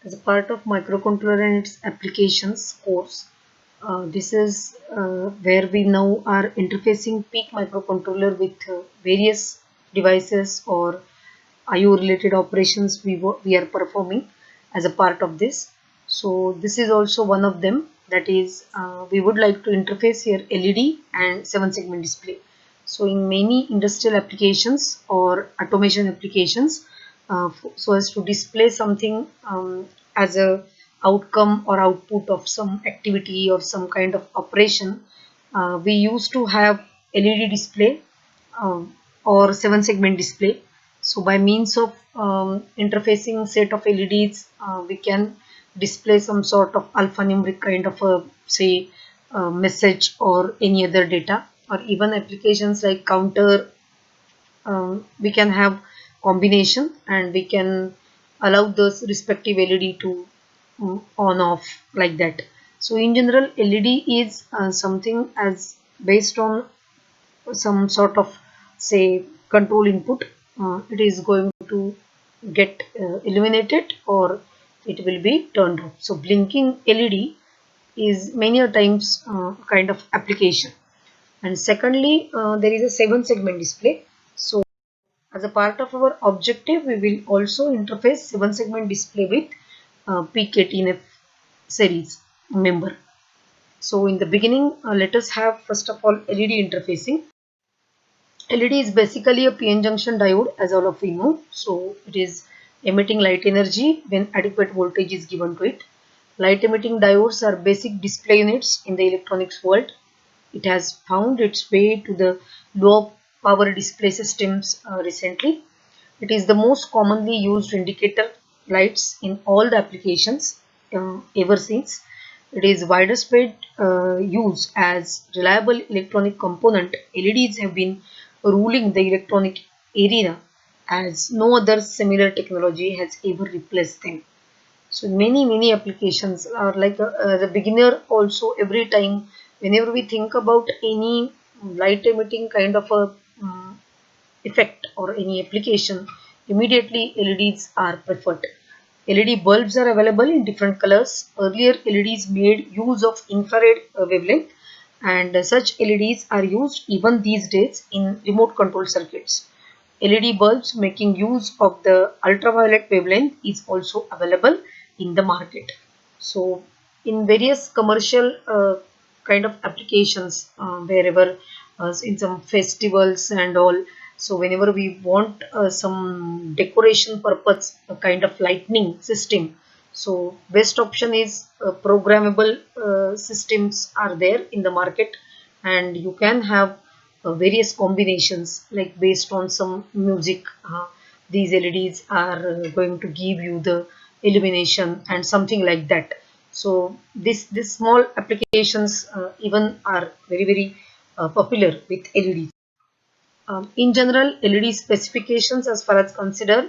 As a part of microcontroller and its applications course, this is where we now are interfacing peak microcontroller with various devices or IO related operations we are performing as a part of this. So this is also one of them, that is we would like to interface here LED and 7 segment display. So in many industrial applications or automation applications, so as to display something as a outcome or output of some activity or some kind of operation, we used to have LED display or 7 segment display. So by means of interfacing set of LEDs, we can display some sort of alphanumeric kind of a say message or any other data, or even applications like counter. We can have combination and we can allow those respective LED to on off like that. So in general, LED is something as based on some sort of say control input. It is going to get illuminated or it will be turned off. So blinking LED is many a times kind of application. And secondly, there is a 7 segment display. So as a part of our objective, we will also interface 7 segment display with PK18F series member. So in the beginning, let us have first of all LED interfacing. LED is basically a PN junction diode, as all of we know. So it is emitting light energy when adequate voltage is given to it. Light emitting diodes are basic display units in the electronics world. It has found its way to the low power display systems recently. It is the most commonly used indicator lights in all the applications ever since. It is widespread use as reliable electronic component. LEDs have been ruling the electronic arena as no other similar technology has ever replaced them. So many applications are like the beginner also. Every time whenever we think about any light emitting kind of a effect or any application, immediately LEDs are preferred. LED bulbs are available in different colors. Earlier LEDs made use of infrared wavelength, and such LEDs are used even these days in remote control circuits. LED bulbs making use of the ultraviolet wavelength is also available in the market. So in various commercial kind of applications, wherever in some festivals and all, so whenever we want some decoration purpose, a kind of lightning system, so best option is programmable systems are there in the market, and you can have various combinations like based on some music. These LEDs are going to give you the illumination and something like that. So this small applications even are very popular with LEDs. In general, LED specifications as far as consider,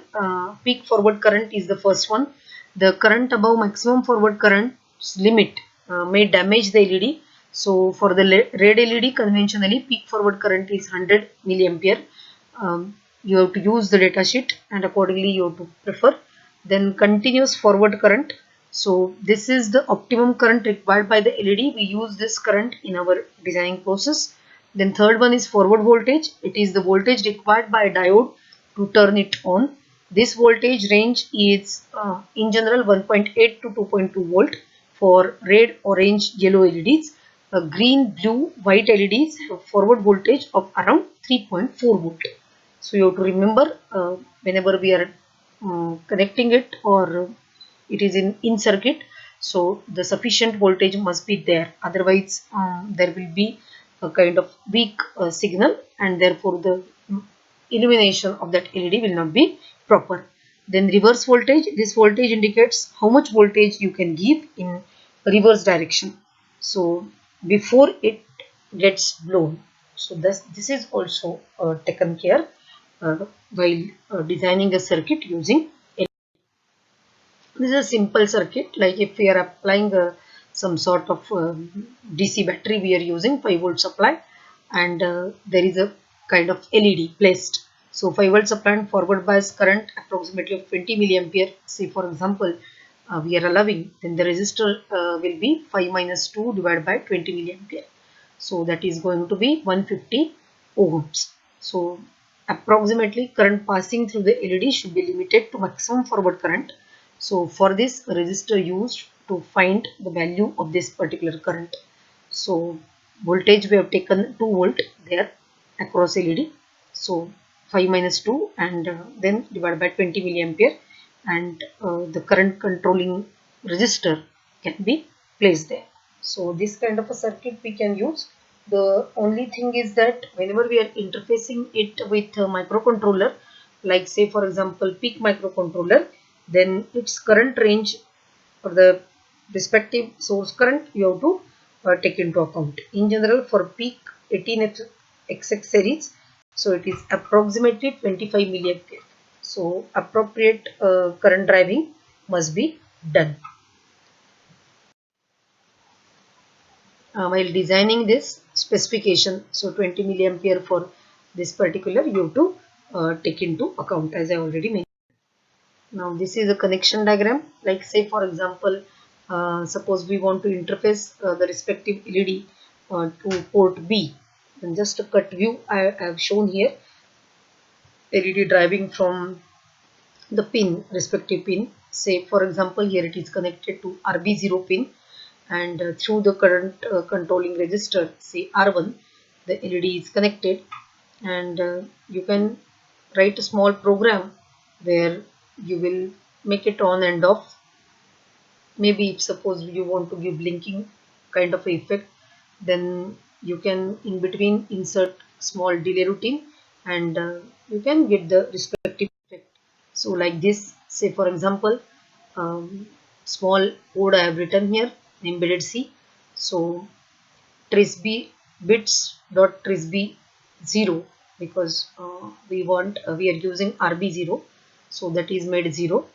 peak forward current is the first one. The current above maximum forward current limit may damage the LED. So for the red LED conventionally peak forward current is 100 milliampere. You have to use the data sheet and accordingly you have to prefer. Then continuous forward current. So this is the optimum current required by the LED. We use this current in our designing process. Then third one is forward voltage. It is the voltage required by a diode to turn it on. This voltage range is in general 1.8 to 2.2 volt for red, orange, yellow LEDs. Green, blue, white LEDs have forward voltage of around 3.4 volt. So you have to remember whenever we are connecting it or it is in circuit, so the sufficient voltage must be there, otherwise there will be a kind of weak signal and therefore the illumination of that LED will not be proper. Then reverse voltage, this voltage indicates how much voltage you can give in reverse direction, so before it gets blown. So this is also taken care while designing a circuit using LED. This is a simple circuit, like if we are applying some sort of DC battery, we are using 5 volt supply, and there is a kind of LED placed. So 5 volt supply and forward bias current approximately of 20 milliampere, say for example we are allowing, then the resistor will be 5 minus 2 divided by 20 milliampere. So that is going to be 150 ohms. So approximately current passing through the LED should be limited to maximum forward current. So for this, a resistor used to find the value of this particular current. So voltage we have taken 2 volt there across LED. So 5 minus 2 and then divided by 20 milliampere, and the current controlling resistor can be placed there. So this kind of a circuit we can use. The only thing is that whenever we are interfacing it with a microcontroller, like say for example peak microcontroller, then its current range for the respective source current you have to take into account. In general, for peak 18XX series, so it is approximately 25 milliampere. So appropriate current driving must be done. While designing this specification, so 20 milliampere for this particular you have to take into account, as I already mentioned. Now this is a connection diagram. Like say for example, suppose we want to interface the respective LED to port B. Then just a cut view I have shown here. LED driving from the pin, respective pin. Say for example here it is connected to RB0 pin, and through the current controlling resistor, say R1, the LED is connected, and you can write a small program where you will make it on and off. Maybe if suppose you want to give blinking kind of effect, then you can in between insert small delay routine, and you can get the respective effect. So like this, say for example, small code I have written here, embedded C. So trisb bits dot trisb 0, because we are using RB0, so that is made 0.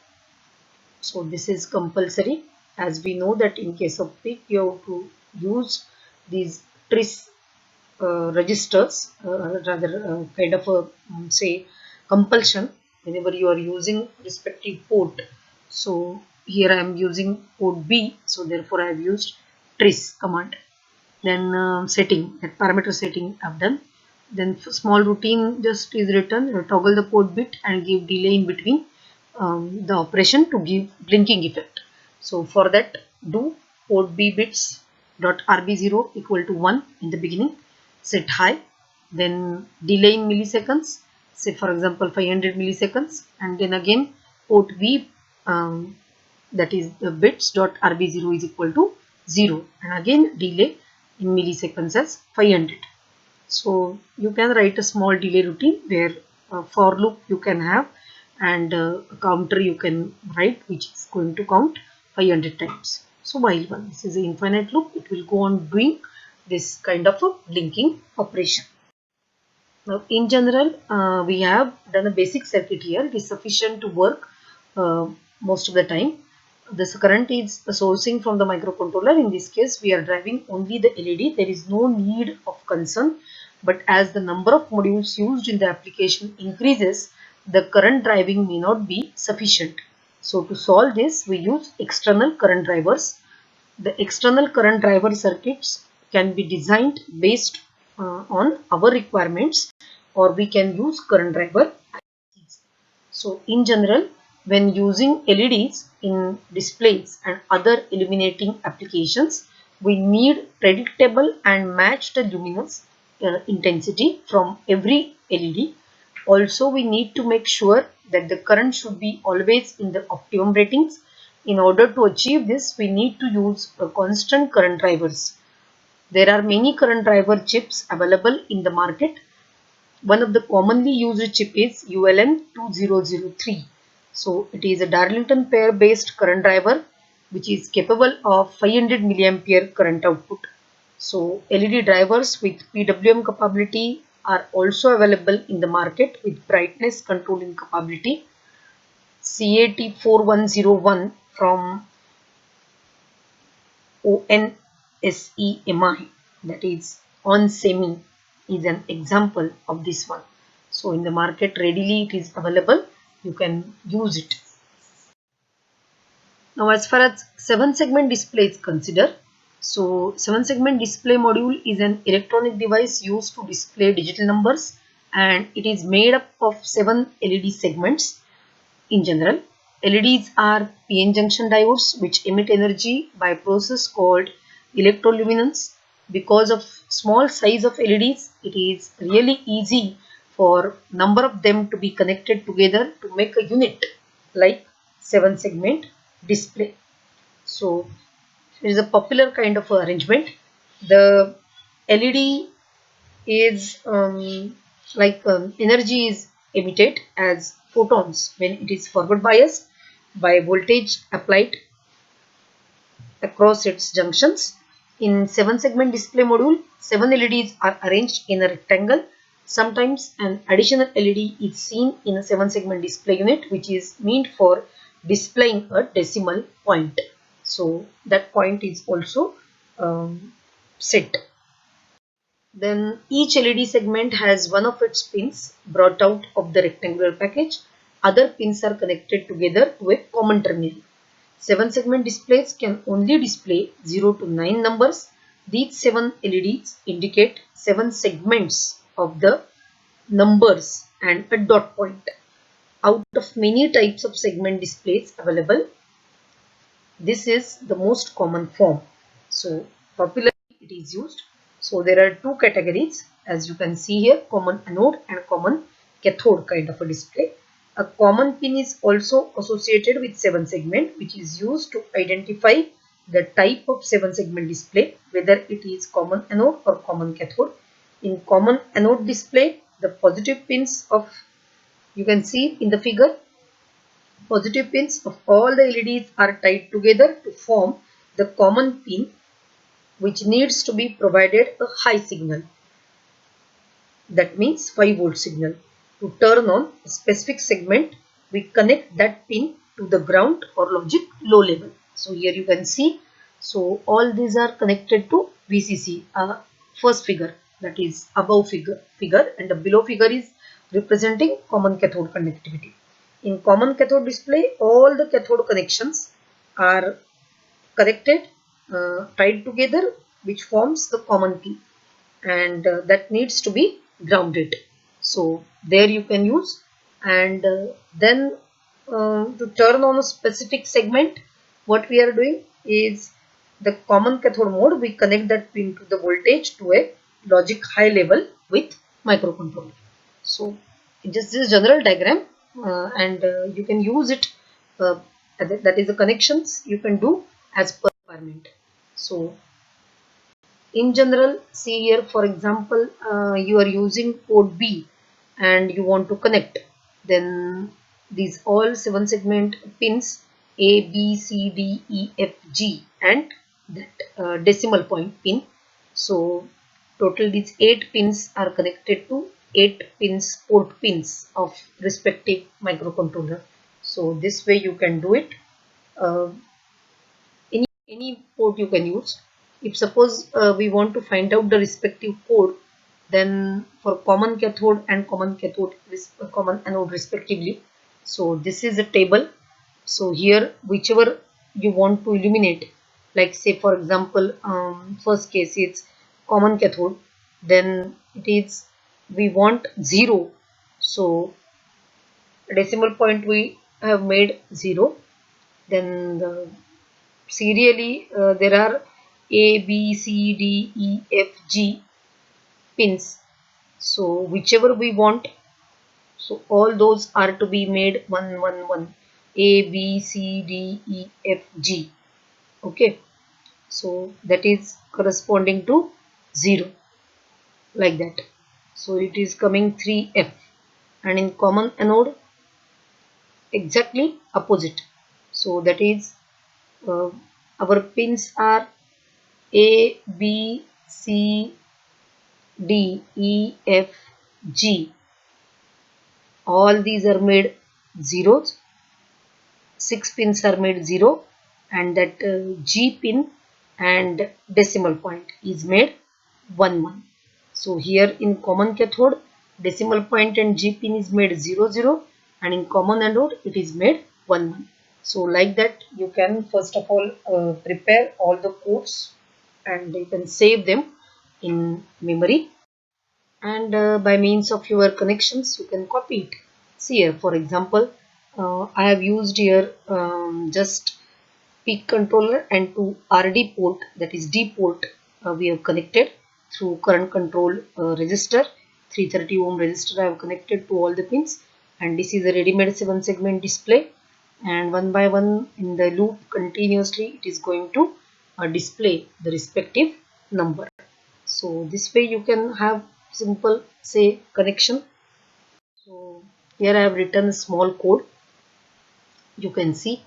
So this is compulsory, as we know that in case of peak you have to use these tris registers, rather kind of a say compulsion whenever you are using respective port. So here I am using port B, so therefore I have used tris command. Then setting, that parameter setting I've done. Then small routine just is written, toggle the port bit and give delay in between the operation to give blinking effect. So for that, do port B bits dot RB0 equal to 1 in the beginning, set high, then delay in milliseconds, say for example 500 milliseconds, and then again port B, that is the bits dot RB0 is equal to 0, and again delay in milliseconds as 500. So you can write a small delay routine where for loop you can have, and a counter you can write which is going to count 500 times. So while this is an infinite loop, it will go on doing this kind of a blinking operation. Now in general, we have done a basic circuit here. It is sufficient to work most of the time. This current is sourcing from the microcontroller. In this case, we are driving only the LED. There is no need of concern. But as the number of modules used in the application increases, the current driving may not be sufficient. So to solve this, we use external current drivers. The external current driver circuits can be designed based on our requirements, or we can use current driver. So in general, when using LEDs in displays and other illuminating applications, we need predictable and matched luminous intensity from every LED. Also, we need to make sure that the current should be always in the optimum ratings. In order to achieve this, we need to use constant current drivers. There are many current driver chips available in the market. One of the commonly used chip is ULN2003. So it is a Darlington pair based current driver which is capable of 500 milliampere current output. So LED drivers with PWM capability are also available in the market with brightness controlling capability. CAT4101 from ONSEMI, that is OnSemi, is an example of this one. So in the market readily it is available, you can use it. Now as far as 7 segment display is considered, so 7 segment display module is an electronic device used to display digital numbers, and it is made up of 7 LED segments. In general, LEDs are PN junction diodes which emit energy by a process called electroluminescence. Because of small size of LEDs, it is really easy for number of them to be connected together to make a unit like 7 segment display. So it is a popular kind of arrangement. The LED is energy is emitted as photons when it is forward biased by voltage applied across its junctions. In 7 segment display module, 7 LEDs are arranged in a rectangle. Sometimes an additional LED is seen in a 7 segment display unit which is meant for displaying a decimal point. So that point is also set. Then each LED segment has one of its pins brought out of the rectangular package. Other pins are connected together to a common terminal. 7 segment displays can only display 0 to 9 numbers. These 7 LEDs indicate 7 segments of the numbers and a dot point. Out of many types of segment displays available, this is the most common form. So popularly it is used. So there are two categories as you can see here, common anode and common cathode kind of a display. A common pin is also associated with 7 segment which is used to identify the type of 7 segment display, whether it is common anode or common cathode. In common anode display, the positive pins of, you can see in the figure, positive pins of all the LEDs are tied together to form the common pin which needs to be provided a high signal. That means 5 volt signal. To turn on a specific segment, we connect that pin to the ground or logic low level. So here you can see. So all these are connected to VCC. First figure, that is above figure, and the below figure is representing common cathode connectivity. In common cathode display, all the cathode connections are connected, tied together, which forms the common pin, and that needs to be grounded. So there you can use, and then to turn on a specific segment, what we are doing is the common cathode mode, we connect that pin to the voltage to a logic high level with microcontroller. So just this general diagram, and you can use it, uh, that is the connections you can do as per requirement. So in general, see here, for example, you are using port B and you want to connect, then these all 7 segment pins A, B, C, D, E, F, G and that decimal point pin. So total these 8 pins are connected to 8 pins, port pins of respective microcontroller. So this way you can do it. Uh, any port you can use. If suppose we want to find out the respective port, then for common cathode and common anode respectively, so this is a table. So here whichever you want to illuminate, like say for example, first case it's common cathode, then it is, we want 0, so decimal point we have made 0. Then the serially there are A, B, C, D, E, F, G pins. So whichever we want, so all those are to be made 111, A, B, C, D, E, F, G. Okay, so that is corresponding to 0, like that. So it is coming 3F, and in common anode exactly opposite. So that is, uh, our pins are A, B, C, D, E, F, G. All these are made zeros. 6 pins are made 0, and that G pin and decimal point is made 1 1. So here in common cathode, decimal point and G pin is made 0 0, and in common anode it is made 1 1. So like that you can first of all prepare all the codes and you can save them in memory, and by means of your connections you can copy it. See here, for example, I have used here just peak controller and to RD port, that is D port, we have connected through current control resistor, 330 ohm resistor I have connected to all the pins, and this is a ready-made 7 segment display, and one by one in the loop continuously it is going to display the respective number. So this way you can have simple say connection. So here I have written a small code, you can see.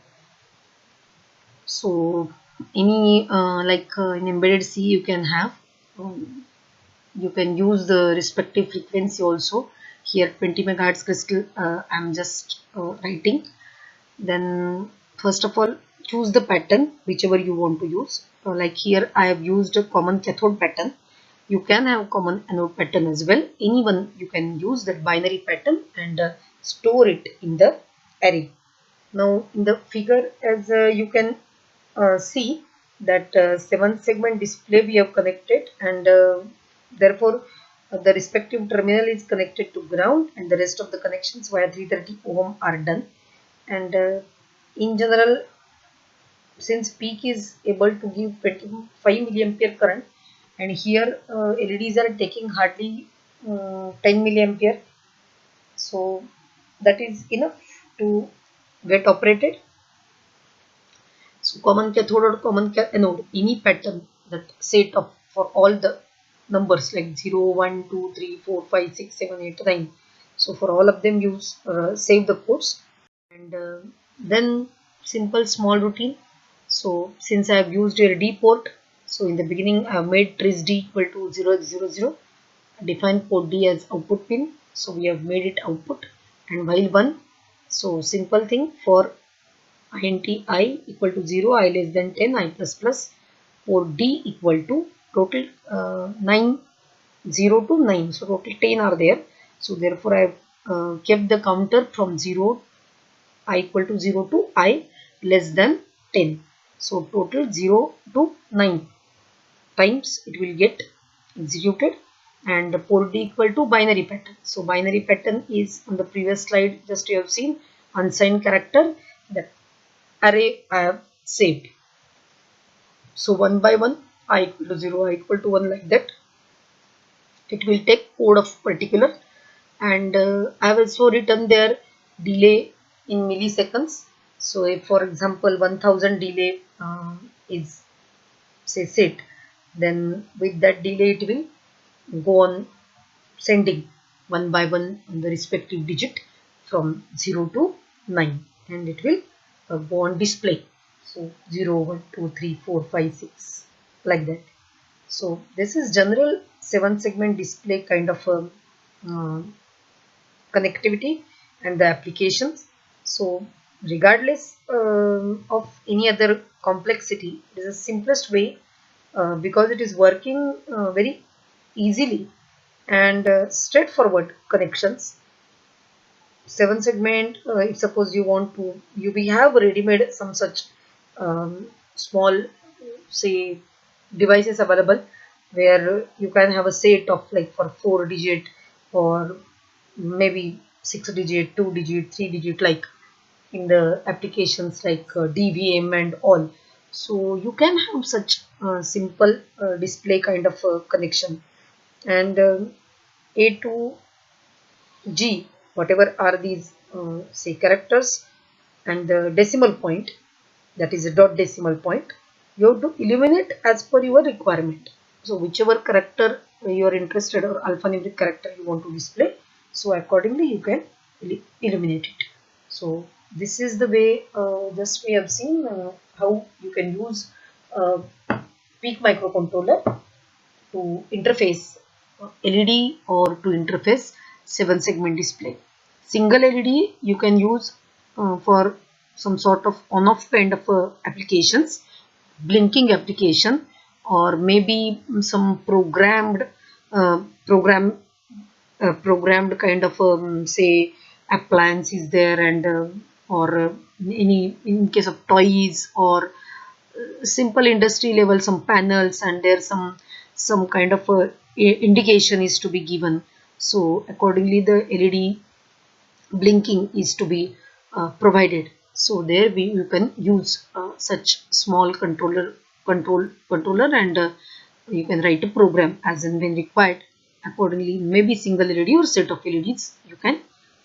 So any in embedded C you can have, you can use the respective frequency also. Here 20 megahertz crystal I'm just writing. Then first of all choose the pattern whichever you want to use. Like here I have used a common cathode pattern. You can have common anode pattern as well. Anyone you can use that binary pattern and store it in the array. Now in the figure, as you can see that 7 segment display we have connected, and therefore the respective terminal is connected to ground and the rest of the connections via 330 ohm are done. And in general, since peak is able to give 25 milliampere current, and here LEDs are taking hardly 10 milliampere, so that is enough to get operated. So common cathode or common anode, any pattern, that set of for all the numbers like 0, 1, 2, 3, 4, 5, 6, 7, 8, 9. So for all of them you save the codes, and then simple small routine. So since I have used a D port, so in the beginning I have made trace D equal to 0, 0, 0, define port D as output pin. So we have made it output, and while 1, so simple thing for int I equal to 0, I less than 10, I plus plus, port D equal to total 9, 0 to 9, so total 10 are there. So therefore I have kept the counter from 0, I equal to 0 to I less than 10. So total 0 to 9 times it will get executed, and port D equal to binary pattern. So binary pattern is on the previous slide, just you have seen unsigned character, that array I have saved. So one by one, I equal to 0, I equal to 1, like that. It will take code of particular, and I have also written their delay in milliseconds. So if for example 1000 delay is say set, then with that delay it will go on sending one by one on the respective digit from 0 to 9, and it will go on display. So 0, 1, 2, 3, 4, 5, 6, like that. So this is general 7 segment display kind of uh, connectivity and the applications. So regardless of any other complexity, it is the simplest way because it is working very easily and straightforward connections. 7 segment, if suppose you want to, we have ready-made some such small say devices available where you can have a set of like for 4 digit or maybe 6 digit, 2 digit, 3 digit, like in the applications like DVM and all. So you can have such simple display kind of connection, and A to G, whatever are these say characters, and the decimal point, that is a dot decimal point, you have to illuminate as per your requirement. So whichever character you are interested or alphanumeric character you want to display, so accordingly you can illuminate it. So this is the way just we have seen how you can use uh, peak microcontroller to interface LED or to interface 7 segment display. Single LED you can use for some sort of on-off kind of applications, blinking application, or maybe some uh, program programmed kind of say appliance is there, and or any in case of toys or simple industry level some panels, and there's some kind of a indication is to be given. So accordingly the LED blinking is to be provided. So there you can use such small controller, and you can write a program as and when required. Accordingly, maybe single LED or set of LEDs you can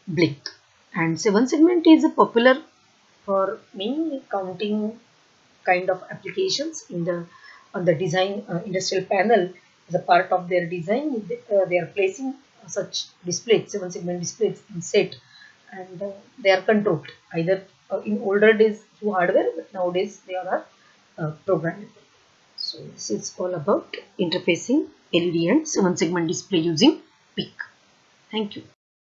blink. And 7 segment is a popular for many counting kind of applications in the on the design industrial panel. As a part of their design, they are placing such displays, 7 segment displays in set, and they are controlled either in older days through hardware, but nowadays they are programmable. So this is all about interfacing LED and 7 segment display using PIC. Thank you.